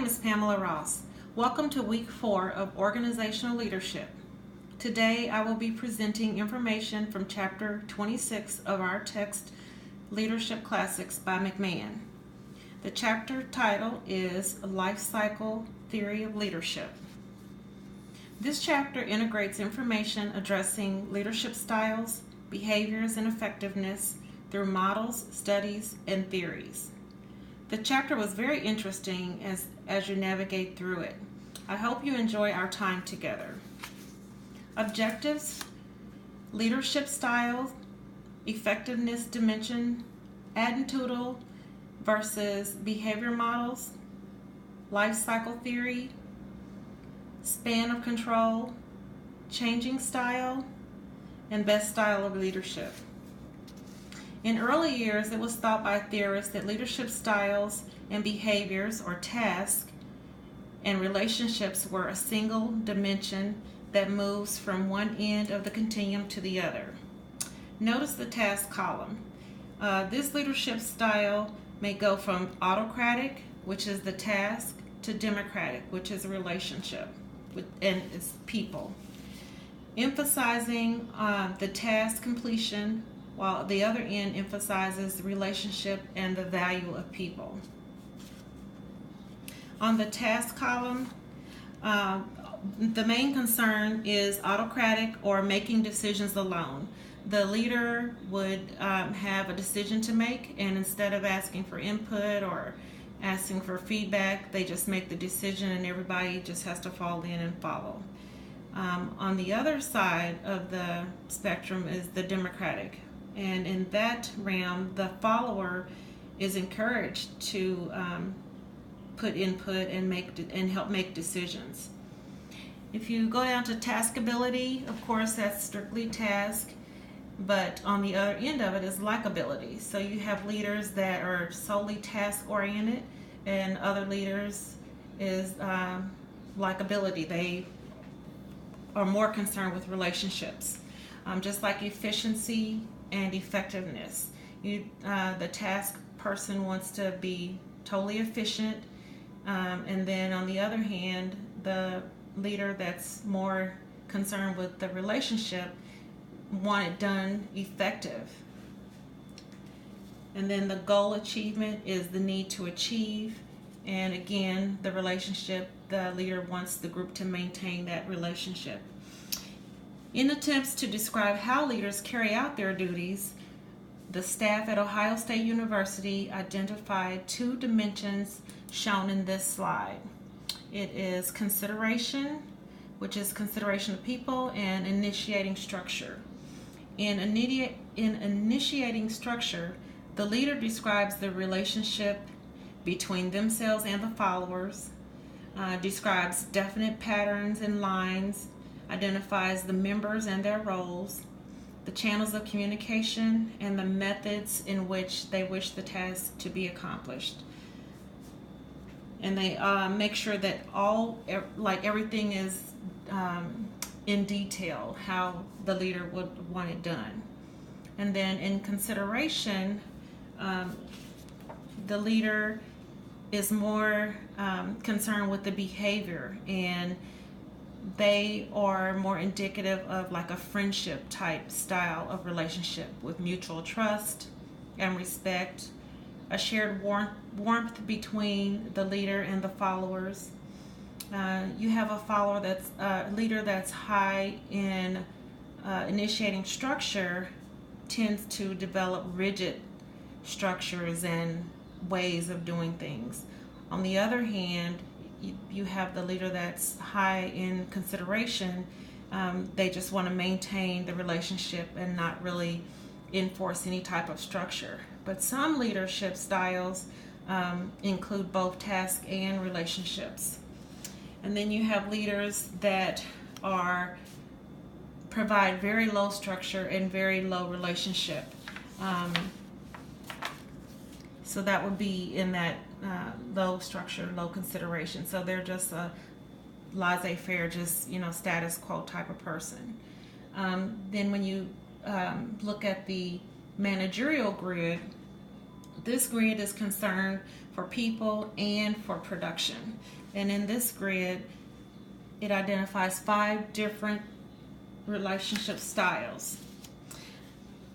is Pamela Ross. Welcome to week 4 of Organizational Leadership. Today I will be presenting information from chapter 26 of our text Leadership Classics by McMahon. The chapter title is Life Cycle Theory of Leadership. This chapter integrates information addressing leadership styles, behaviors, and effectiveness through models, studies, and theories. The chapter was very interesting as you navigate through it. I hope you enjoy our time together. Objectives, leadership styles, effectiveness dimension, attitudinal versus behavior models, life cycle theory, span of control, changing style, and best style of leadership. In early years, it was thought by theorists that leadership styles and behaviors or tasks and relationships were a single dimension that moves from one end of the continuum to the other. Notice the task column. This leadership style may go from autocratic, which is the task, to democratic, which is a relationship and it's people. Emphasizing the task completion, while the other end emphasizes the relationship and the value of people. On the task column, the main concern is autocratic or making decisions alone. The leader would have a decision to make, and instead of asking for input or asking for feedback, they just make the decision and everybody just has to fall in and follow. On the other side of the spectrum is the democratic. And in that realm, the follower is encouraged to put input and help make decisions. If you go down to taskability, of course, that's strictly task, but on the other end of it is likability. So you have leaders that are solely task-oriented, and other leaders is likability. They are more concerned with relationships, just like efficiency and effectiveness. The task person wants to be totally efficient, and then on the other hand, the leader that's more concerned with the relationship want it done effective. And then the goal achievement is the need to achieve, and again, the relationship, the leader wants the group to maintain that relationship. In attempts to describe how leaders carry out their duties, the staff at Ohio State University identified 2 dimensions shown in this slide. It is consideration, which is consideration of people, and initiating structure. In initiating structure, the leader describes the relationship between themselves and the followers, describes definite patterns and lines, identifies the members and their roles, the channels of communication, and the methods in which they wish the task to be accomplished. And they make sure that everything is in detail, how the leader would want it done. And then in consideration, the leader is more concerned with the behavior, and they are more indicative of like a friendship type style of relationship with mutual trust and respect, a shared warmth between the leader and the followers. You have a leader that's high in initiating structure tends to develop rigid structures and ways of doing things. On the other hand, you have the leader that's high in consideration. They just want to maintain the relationship and not really enforce any type of structure. But some leadership styles include both task and relationships. And then you have leaders that provide very low structure and very low relationship. So that would be in that low structure, low consideration. So they're just a laissez-faire, just status quo type of person. Then when you look at the managerial grid, This grid is concerned for people and for production. And in this grid, it identifies 5 different leadership styles.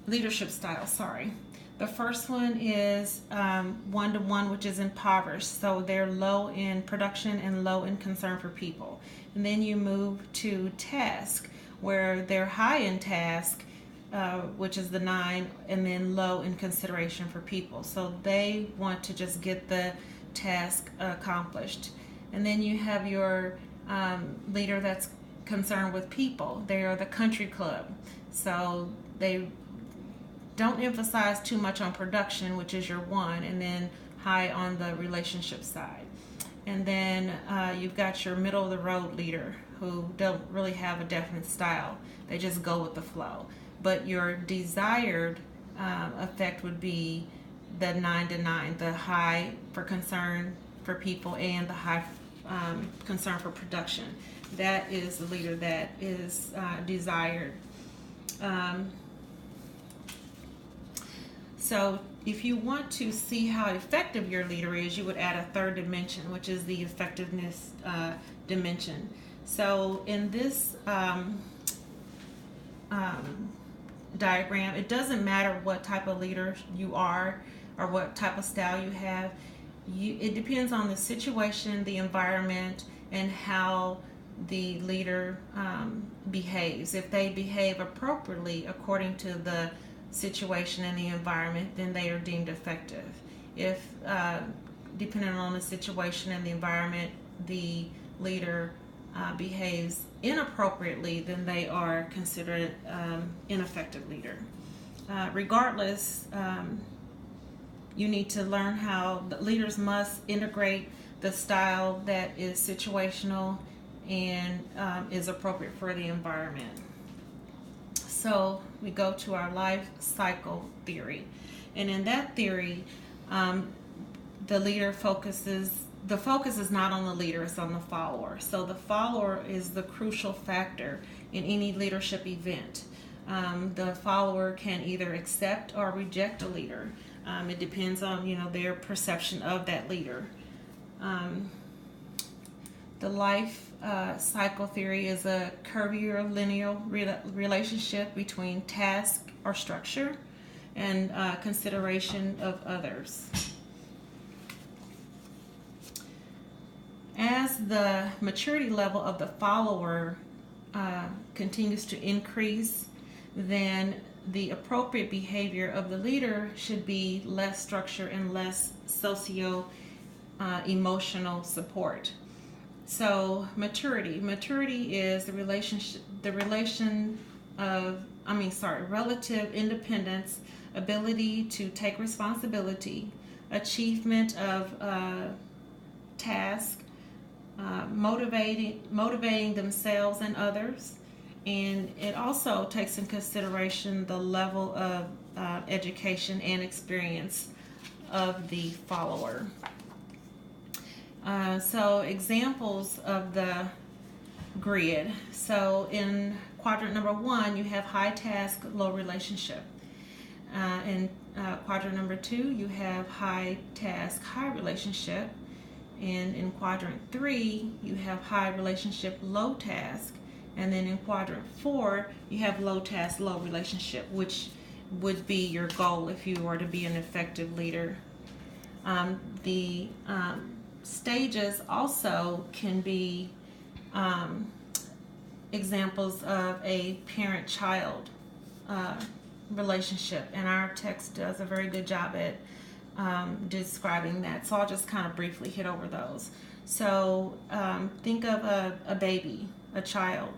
The first one is one-to-one, which is impoverished. So they're low in production and low in concern for people. And then you move to task, where they're high in task, which is the 9, and then low in consideration for people. So they want to just get the task accomplished. And then you have your leader that's concerned with people. They are the country club. So they don't emphasize too much on production, which is your 1, and then high on the relationship side. And then you've got your middle of the road leader, who don't really have a definite style. They just go with the flow. But your desired effect would be the 9-9, the high for concern for people and the high concern for production. That is the leader that is desired. So if you want to see how effective your leader is, you would add a 3rd dimension, which is the effectiveness dimension. So in this diagram, it doesn't matter what type of leader you are or what type of style you have. It depends on the situation, the environment, and how the leader behaves. If they behave appropriately according to the situation and the environment, then they are deemed effective. If depending on the situation and the environment, the leader behaves inappropriately, then they are considered ineffective leader. Regardless, you need to learn how the leaders must integrate the style that is situational and is appropriate for the environment. So we go to our life cycle theory. And in that theory, the focus is not on the leader, it's on the follower. So the follower is the crucial factor in any leadership event. The follower can either accept or reject a leader. It depends on their perception of that leader. The life cycle theory is a curvilinear relationship between task or structure and consideration of others. As the maturity level of the follower continues to increase, then the appropriate behavior of the leader should be less structure and less socio-emotional support. So maturity is the relative independence, ability to take responsibility, achievement of task, motivating themselves and others, and it also takes in consideration the level of education and experience of the follower. So examples of the grid. So in quadrant number 1, you have high task, low relationship. In quadrant number 2, you have high task, high relationship. And in quadrant 3, you have high relationship, low task. And then in quadrant 4, you have low task, low relationship, which would be your goal if you were to be an effective leader. The stages also can be examples of a parent-child relationship, and our text does a very good job at describing that. So I'll just kind of briefly hit over those. So think of a baby, a child.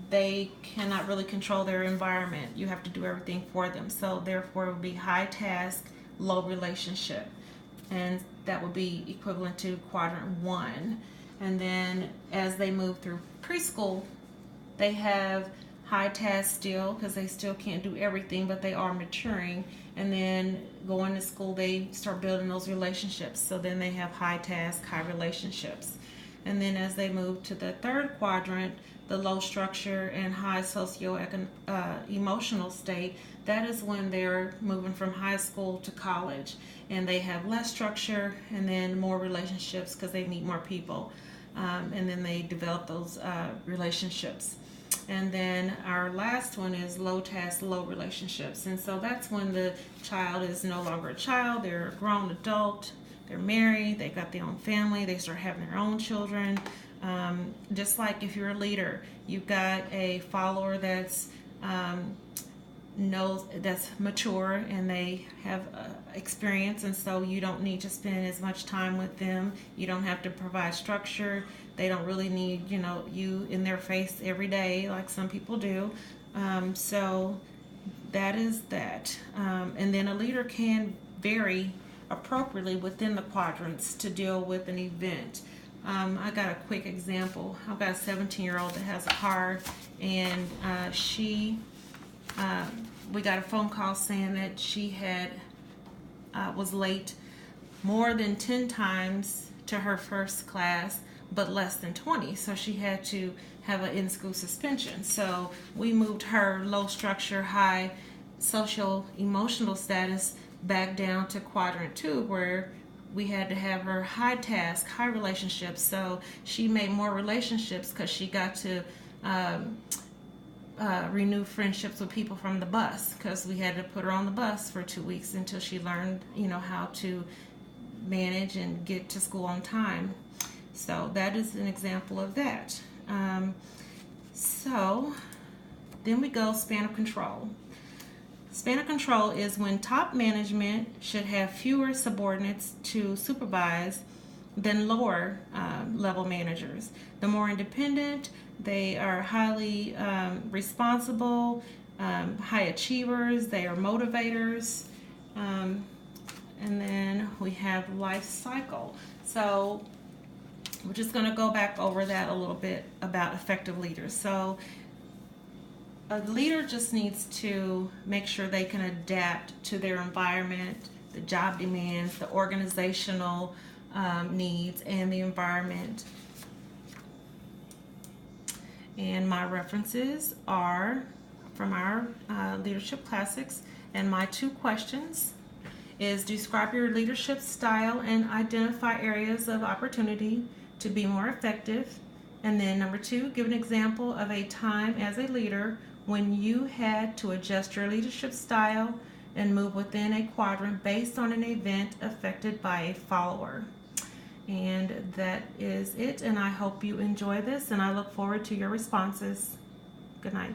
They cannot really control their environment. You have to do everything for them. So therefore it would be high task, low relationship. And that would be equivalent to quadrant 1. And then as they move through preschool, they have high task still, because they still can't do everything, but they are maturing. And then going to school, they start building those relationships. So then they have high task, high relationships. And then as they move to the third quadrant, the low structure and high emotional state, that is when they're moving from high school to college, and they have less structure and then more relationships because they meet more people, and then they develop those relationships. And then our last one is low task, low relationships. And so that's when the child is no longer a child, they're a grown adult, they're married, they've got their own family, they start having their own children. Just like if you're a leader, you've got a follower that's that's mature and they have experience, and so you don't need to spend as much time with them. You don't have to provide structure. They don't really need you in their face every day like some people do. So that is that. And then a leader can vary appropriately within the quadrants to deal with an event. I got a quick example. I've got a 17-year-old that has a car, and we got a phone call saying that she was late more than 10 times to her first class, but less than 20. So she had to have an in-school suspension. So we moved her low structure, high social emotional status back down to quadrant 2, where we had to have her high task, high relationships. So she made more relationships because she got to renew friendships with people from the bus, because we had to put her on the bus for 2 weeks until she learned, how to manage and get to school on time. So that is an example of that. So then we go span of control. Span of control is when top management should have fewer subordinates to supervise than lower level managers. The more independent, they are highly responsible, high achievers, they are motivators. And then we have life cycle. So we're just going to go back over that a little bit about effective leaders. So a leader just needs to make sure they can adapt to their environment, the job demands, the organizational needs, and the environment. And my references are from our leadership classics. And my 2 questions is: describe your leadership style and identify areas of opportunity to be more effective. And then number 2, give an example of a time as a leader when you had to adjust your leadership style and move within a quadrant based on an event affected by a follower. And that is it, and I hope you enjoy this, and I look forward to your responses. Good night.